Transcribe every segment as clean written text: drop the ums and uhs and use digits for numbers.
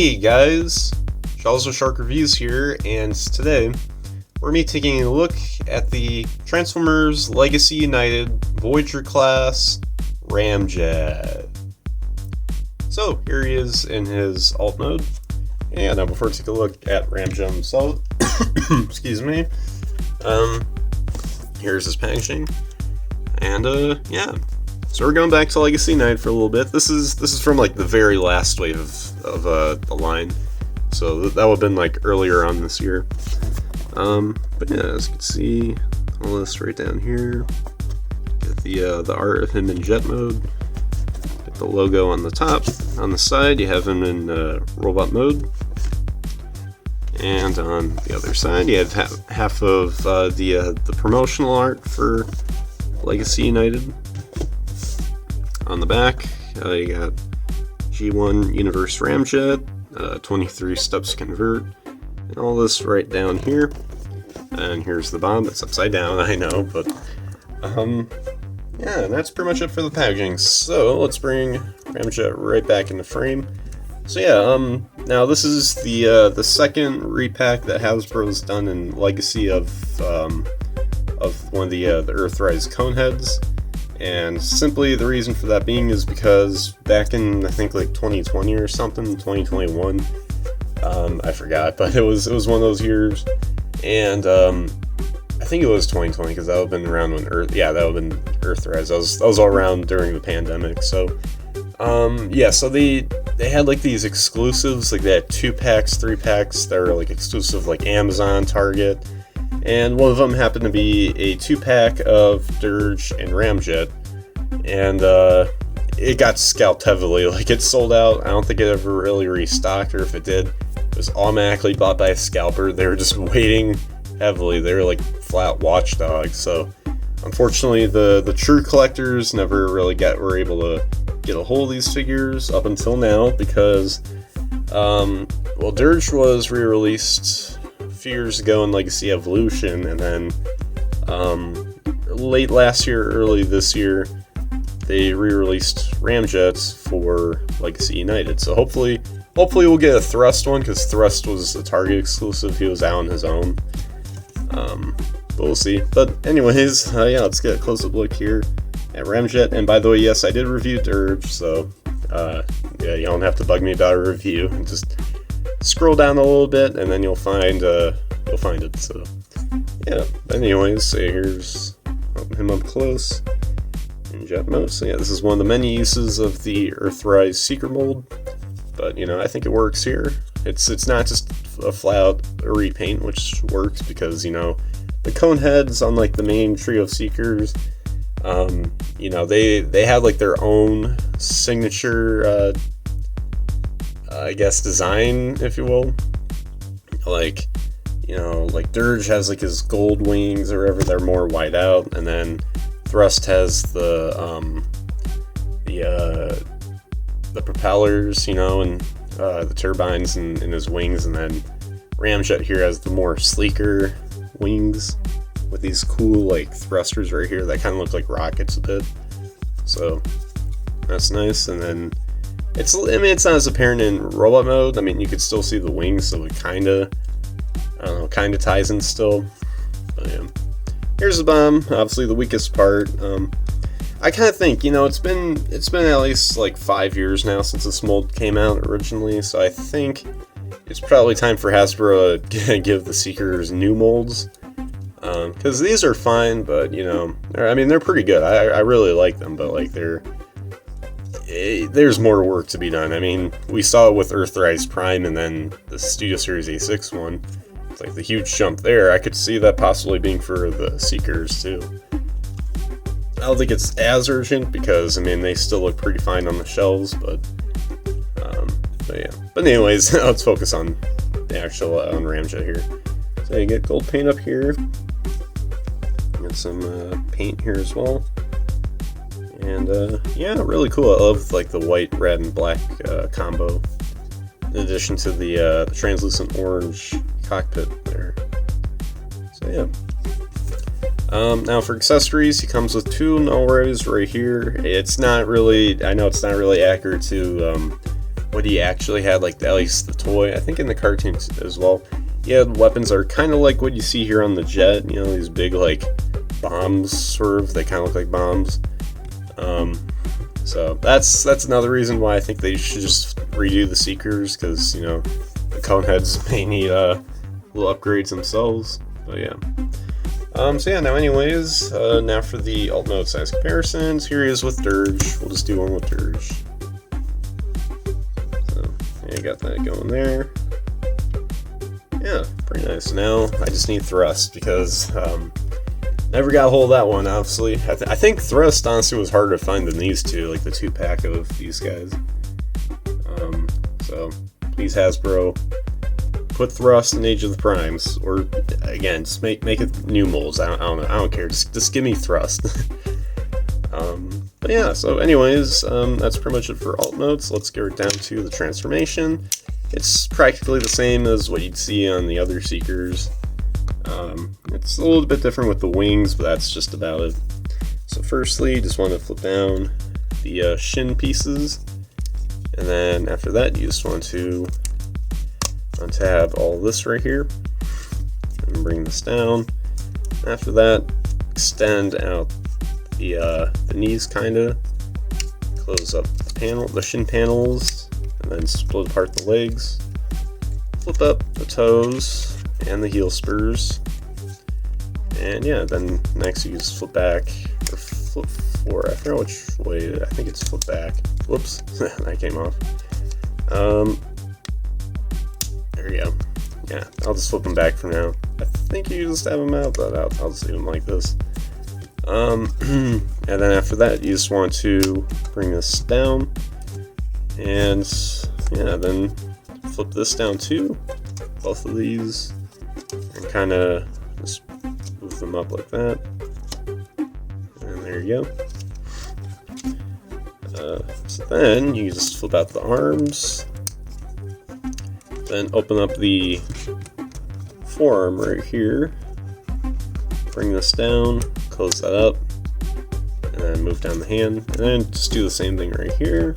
Hey guys, JawsTheSharkReviews here, and today we're taking a look at the Transformers Legacy United Voyager class Ramjet. So here he is in his alt mode, and now before we take a look at Ramjet himself, excuse me, here's his packaging, and yeah. So we're going back to Legacy United for a little bit. This is from like the very last wave of the line, so that would have been like earlier on this year. But yeah, as you can see, all this right down here. Get the art of him in jet mode. Get the logo on the top. On the side, you have him in robot mode, and on the other side, you have half of the promotional art for Legacy United. On the back, you got G1 Universe Ramjet, 23 steps convert, and all this right down here. And here's the bomb. It's upside down, I know, but yeah, that's pretty much it for the packaging. So let's bring Ramjet right back into frame. So yeah, now this is the second repack that Hasbro's done in Legacy of one of the Earthrise Coneheads. And simply the reason for that being is because back in, I think, like 2020 or something, 2021, I forgot, but it was one of those years, and I think it was 2020 because that would have been around when that would have been Earthrise. I was all around during the pandemic, so yeah, so they had like these exclusives, like they had 2-packs, 3-packs that were like exclusive, like Amazon, Target. And one of them happened to be a 2-pack of Dirge and Ramjet, and it got scalped heavily. Like, it sold out. I don't think it ever really restocked, or if it did, it was automatically bought by a scalper. They were just waiting heavily. They were like flat watchdogs. So unfortunately, the true collectors never really were able to get a hold of these figures up until now, because well, Dirge was re-released few years ago in Legacy Evolution, and then late last year, early this year, they re-released Ramjets for Legacy United. So hopefully we'll get a Thrust one, because Thrust was a Target exclusive. He was out on his own, but we'll see. But anyways, yeah, let's get a close-up look here at Ramjet. And by the way, yes, I did review Dirge, so yeah, you don't have to bug me about a review. Just scroll down a little bit, and then you'll find it. So yeah. Anyways, so here's him up close in jet mode. So yeah, this is one of the many uses of the Earthrise Seeker mold, but you know, I think it works here. It's not just a flat repaint, which works because, you know, the Coneheads, unlike the main trio of Seekers, you know, they have like their own signature I guess design, if you will. Like, you know, like Dirge has like his gold wings or whatever, they're more white out, and then Thrust has the propellers, you know, and the turbines in his wings, and then Ramjet here has the more sleeker wings with these cool like thrusters right here that kind of look like rockets a bit. So that's nice. And then it's not as apparent in robot mode. I mean, you could still see the wings, so it kind of ties in still. But yeah, here's the bomb. Obviously, the weakest part. I kind of think, you know, it's been at least like 5 years now since this mold came out originally, so I think it's probably time for Hasbro to give the Seekers new molds. Because these are fine, but you know, they're pretty good. I really like them, but like there's more work to be done. I mean, we saw it with Earthrise Prime, and then the Studio Series A6 one. It's like the huge jump there. I could see that possibly being for the Seekers too. I don't think it's as urgent because, I mean, they still look pretty fine on the shelves, but yeah. But anyways, let's focus on the actual on Ramjet here. So you get gold paint up here. Got some paint here as well. And yeah, really cool. I love like the white, red, and black combo, in addition to the translucent orange cockpit there. So yeah. Now for accessories, he comes with 2 null rays right here. It's not really, I know it's not really accurate to what he actually had, like at least the toy. I think in the cartoons as well, he had weapons are kind of like what you see here on the Jet. You know, these big like bombs, sort of. They kind of look like bombs. So that's another reason why I think they should just redo the Seekers, because you know the Coneheads may need little upgrades themselves. But yeah. So yeah, now anyways, now for the alt mode size comparisons. Here he is with Dirge. We'll just do one with Dirge. So yeah, got that going there. Yeah, pretty nice. Now I just need Thrust, because never got a hold of that one, obviously. I think Thrust honestly was harder to find than these two, like the 2-pack of these guys. So please Hasbro, put Thrust in Age of the Primes, or again, just make it new molds. I don't care. Just give me Thrust. But yeah. So, anyways, that's pretty much it for alt modes. Let's get down to the transformation. It's practically the same as what you'd see on the other Seekers. It's a little bit different with the wings, but that's just about it. So, firstly, you just want to flip down the shin pieces, and then after that, you just want to untab all this right here and bring this down. After that, extend out the knees, kinda close up the shin panels, and then split apart the legs, flip up the toes and the heel spurs, and yeah, then next you just flip back or flip forward. I forgot which way. I think it's flip back. Whoops, that came off. There we go. Yeah, I'll just flip them back for now. I think you just have them out, but I'll just leave them like this. And then after that, you just want to bring this down, and yeah, then flip this down too, both of these, and kind of just move them up like that. And there you go. So then you just flip out the arms. Then open up the forearm right here, bring this down, close that up, and then move down the hand, and then just do the same thing right here.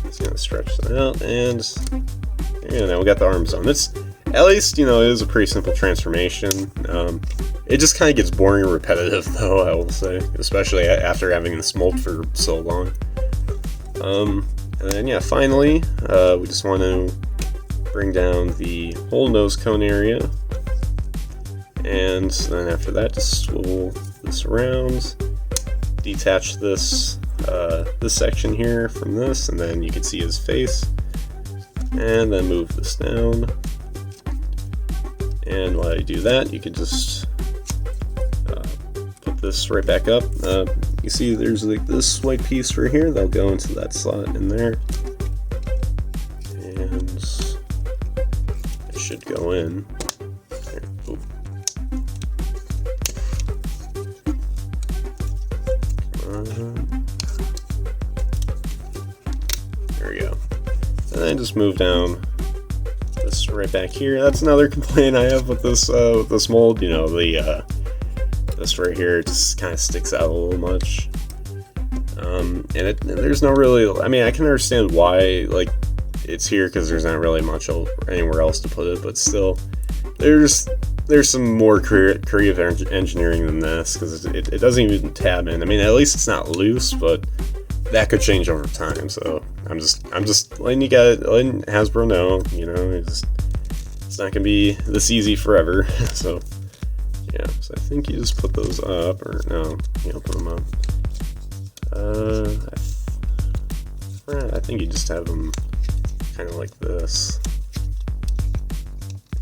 Just gonna stretch that out, and yeah, now we got the arms on. It's at least, you know, it is a pretty simple transformation. It just kind of gets boring and repetitive, though, I will say, especially after having this mold for so long. And then yeah, finally, we just want to bring down the whole nose cone area, and then after that, just swivel this around, detach this this section here from this, and then you can see his face, and then move this down. And while you do that, you can just put this right back up. You see there's like this white piece right here that'll go into that slot in there, and it should go in. There we go. And then just move down this right back here. That's another complaint I have with this mold. You know, the this right here just kind of sticks out a little much. And there's no really. I mean, I can understand why like it's here, because there's not really much anywhere else to put it. But still, there's some more creative engineering than this, because it doesn't even tab in. I mean, at least it's not loose, but that could change over time. So I'm just letting letting Hasbro know, you know, it's not gonna be this easy forever. So yeah, so I think you just put those up, or no, you don't put them up. I think you just have them kind of like this.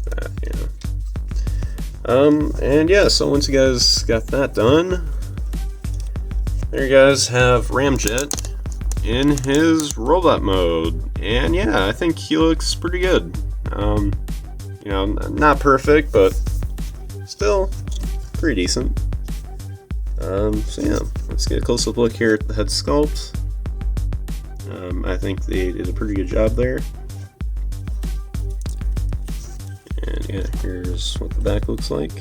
That, yeah. And yeah, so once you guys got that done, there you guys have Ramjet in his robot mode, and yeah, I think he looks pretty good. You know, not perfect, but still pretty decent. So yeah, let's get a close-up look here at the head sculpt. I think they did a pretty good job there. And yeah, here's what the back looks like.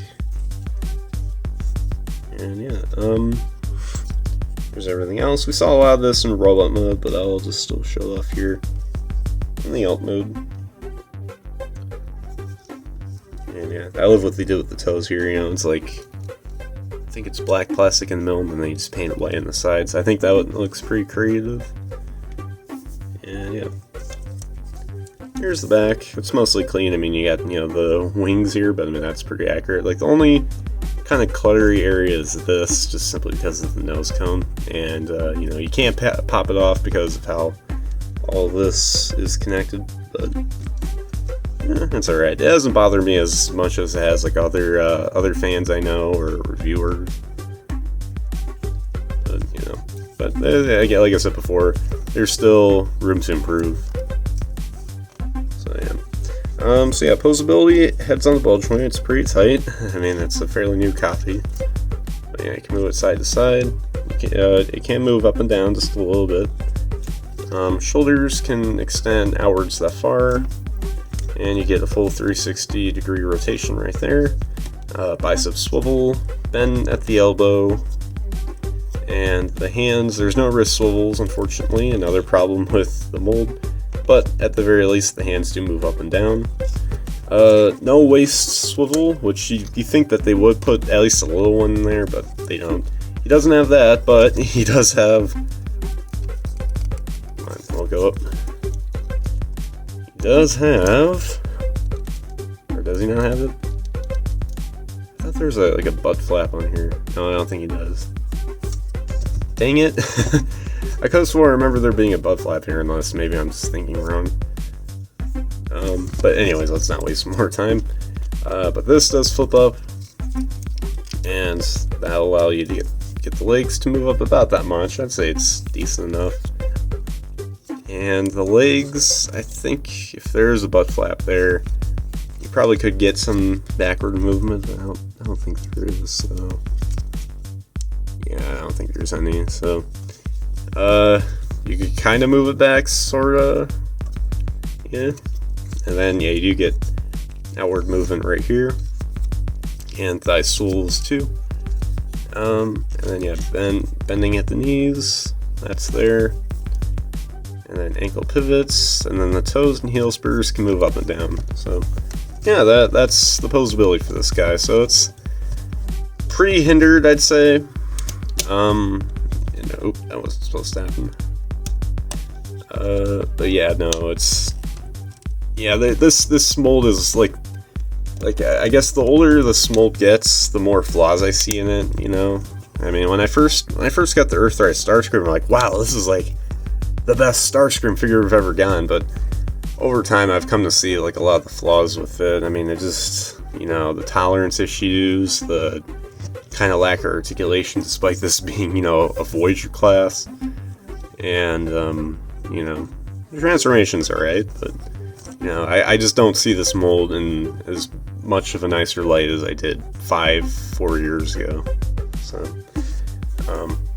And yeah, there's everything else. We saw a lot of this in robot mode, but I'll just still show off here. in the alt mode. And yeah, I love what they did with the toes here. You know, it's like, I think it's black plastic in the middle, and then they just paint it white on the sides. I think that looks pretty creative. And yeah, here's the back. It's mostly clean. I mean, you got, you know, the wings here, but I mean, that's pretty accurate. Like, the only kind of cluttery area is this, just simply because of the nose cone. And, you know, you can't pop it off because of how all this is connected, but it's alright. It doesn't bother me as much as it has like other fans I know or reviewers. But you know, like I said before, there's still room to improve. So yeah, posability, heads on the bulge joint. It's pretty tight. I mean, it's a fairly new copy. But yeah, you can move it side to side. It can move up and down just a little bit. Shoulders can extend outwards that far. And you get a full 360 degree rotation right there. Bicep swivel, bend at the elbow, and the hands, there's no wrist swivels, unfortunately, another problem with the mold, but at the very least the hands do move up and down. No waist swivel, which you think that they would put at least a little one in there, but they don't. He doesn't have that, but he does have, come on, I'll go up. Does have, or does he not have it? I thought there's like a butt flap on here. No, I don't think he does. Dang it. I could have swore I remember there being a butt flap here, unless maybe I'm just thinking wrong. But anyways, let's not waste more time. But this does flip up, and that'll allow you to get the legs to move up about that much. I'd say it's decent enough. And the legs, I think if there's a butt flap there, you probably could get some backward movement, but I don't think there is, so yeah, I don't think there's any, so you could kind of move it back, sorta, yeah, and then yeah, you do get outward movement right here, and thigh swivels too, and then yeah, bending at the knees, that's there. And then ankle pivots, and then the toes and heel spurs can move up and down. So yeah, that's the posability for this guy. So it's pretty hindered, I'd say. That wasn't supposed to happen. But yeah, no, it's, yeah, this mold is like I guess the older this mold gets, the more flaws I see in it. You know, I mean, when I first got the Earthrise Starscream, I'm like, wow, this is like the best Starscream figure I've ever gotten, but over time I've come to see like a lot of the flaws with it. I mean, it just, you know, the tolerance issues, the kind of lack of articulation despite this being, you know, a Voyager class, and you know, the transformation's alright, but you know, I just don't see this mold in as much of a nicer light as I did 4 years ago. So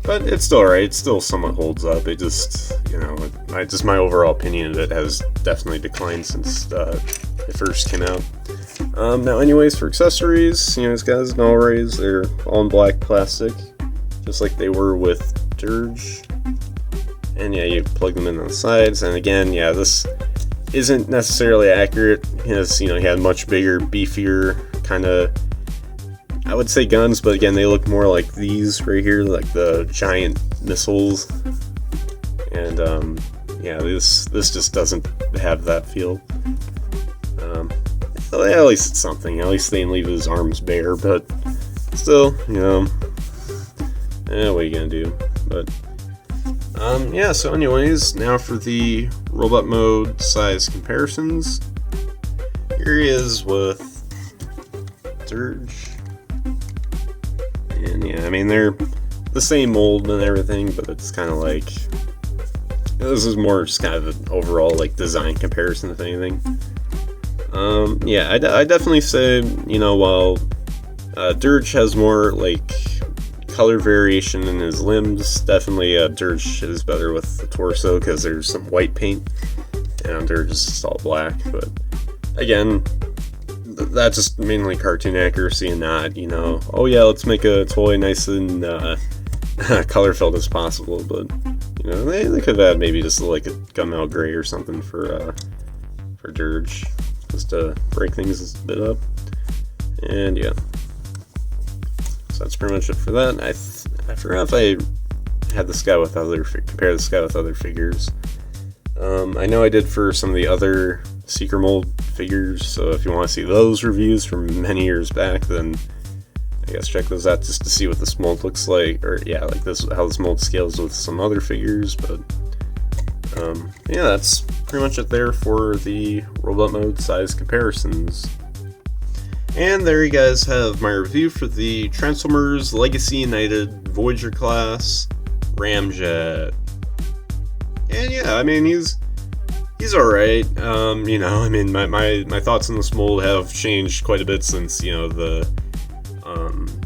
but it's still alright, it still somewhat holds up. It just, you know, my overall opinion of it has definitely declined since it first came out. Now anyways, for accessories, you know, it's got his null rays, they're all in black plastic, just like they were with Dirge. And yeah, you plug them in on the sides, and again, yeah, this isn't necessarily accurate, because, you know, he had much bigger, beefier, kind of, I would say guns, but again, they look more like these right here, like the giant missiles. And yeah, this just doesn't have that feel. So yeah, at least it's something. At least they didn't leave his arms bare, but still, you know, what are you gonna do? But yeah. So anyways, now for the robot mode size comparisons. Here he is with Dirge. And yeah, I mean, they're the same mold and everything, but it's kind of like, this is more just kind of an overall like design comparison, if anything. Yeah, I definitely say, you know, while Dirge has more like color variation in his limbs, definitely Dirge is better with the torso because there's some white paint, and Dirge is just all black. But again, that's just mainly cartoon accuracy and not, you know, oh yeah, let's make a toy nice and color filled as possible. But you know, they could have had maybe just like a gunmetal gray or something for or dirge, just to break things a bit up. And yeah, so that's pretty much it for that. I forgot if I had this guy with compare this guy with other figures. I know I did for some of the other Seeker mold figures, so if you want to see those reviews from many years back, then I guess check those out just to see what this mold looks like, or yeah, like this, how this mold scales with some other figures. But yeah, that's pretty much it there for the robot mode size comparisons. And there you guys have my review for the Transformers Legacy United Voyager class Ramjet. And yeah, I mean, he's alright. You know, I mean, my thoughts on this mold have changed quite a bit since, you know, the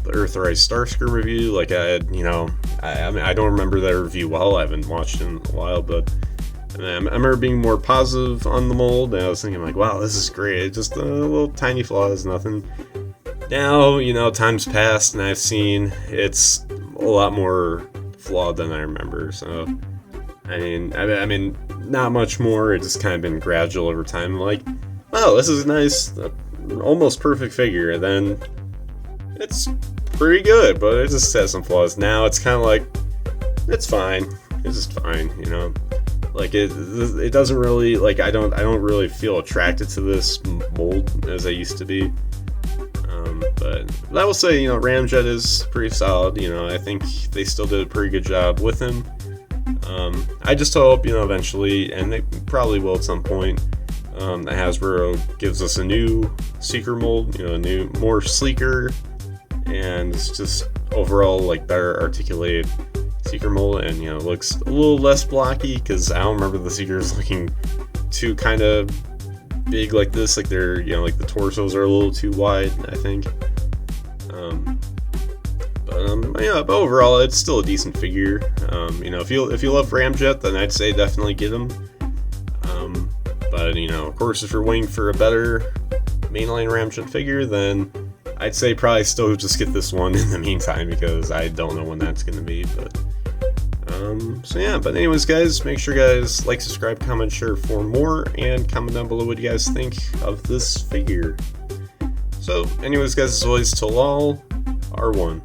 Earthrise Starscream review. Like, I had, you know, I mean, I don't remember that review well. I haven't watched it in a while, but I remember being more positive on the mold, and I was thinking, like, wow, this is great. Just little tiny flaws, nothing. Now, you know, time's passed, and I've seen it's a lot more flawed than I remember, so I mean, not much more. It's just kind of been gradual over time. Like, oh, this is a nice, almost perfect figure, and then it's pretty good, but it just has some flaws. Now it's kind of like, it's fine. It's just fine, you know. Like, it doesn't really, like, I don't really feel attracted to this mold as I used to be. But I will say, you know, Ramjet is pretty solid. You know, I think they still did a pretty good job with him. I just hope, you know, eventually, and they probably will at some point, that Hasbro gives us a new Seeker mold, you know, a new, more sleeker, and it's just overall, like, better articulated Seeker mold, and, you know, it looks a little less blocky, because I don't remember the Seekers looking too kind of big like this. Like, they're, you know, like the torsos are a little too wide, I think. Yeah, but overall, it's still a decent figure. You know, if you love Ramjet, then I'd say definitely get him. But, you know, of course, if you're waiting for a better mainline Ramjet figure, then I'd say probably still just get this one in the meantime, because I don't know when that's going to be. But so yeah, but anyways, guys, make sure you guys like, subscribe, comment, share for more, and comment down below what you guys think of this figure. So anyways, guys, as always, till all are one.